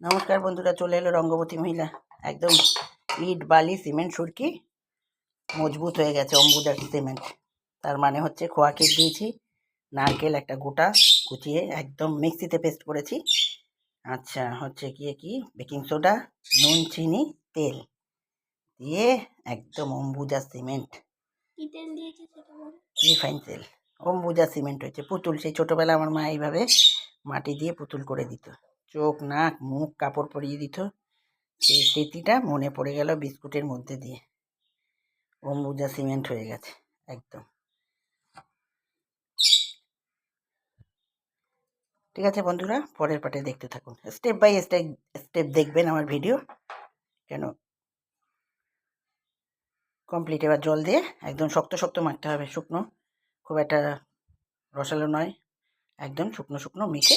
নমস্কার বন্ধুরা, চলে এলো রঙ্গবতী মহিলা। একদম ইট বালি সিমেন্ট সুরকি মজবুত হয়ে গেছে অম্বুজার সিমেন্ট। তার মানে হচ্ছে খোয়া কেক দিয়েছি, নারকেল একটা গোটা কুচিয়ে একদম মিক্সিতে পেস্ট করেছি। আচ্ছা হচ্ছে গিয়ে কি বেকিং সোডা, নুন, চিনি, তেল দিয়ে একদম অম্বুজা সিমেন্ট। কি তেল দিয়েছে সেটা বল? রিফাইন তেল। অম্বুজা সিমেন্ট হয়েছে পুতুল। সেই ছোটবেলা আমার মা এইভাবে মাটি দিয়ে পুতুল করে দিত, চোখ নাক মুখ কাপড় পরিয়ে দিত। সেই স্মৃতিটা মনে পড়ে গেল বিস্কুটের মধ্যে দিয়ে। অম্বুজা সিমেন্ট হয়ে গেছে একদম। ঠিক আছে বন্ধুরা, পরের পার্টে দেখতে থাকুন, স্টেপ বাই স্টেপ দেখবেন আমার ভিডিও। কেন কমপ্লিট। এবার জল দিয়ে একদম শক্ত শক্ত মাখতে হবে, শুকনো, খুব একটা রসালো নয়, একদম শুকনো শুকনো মেখে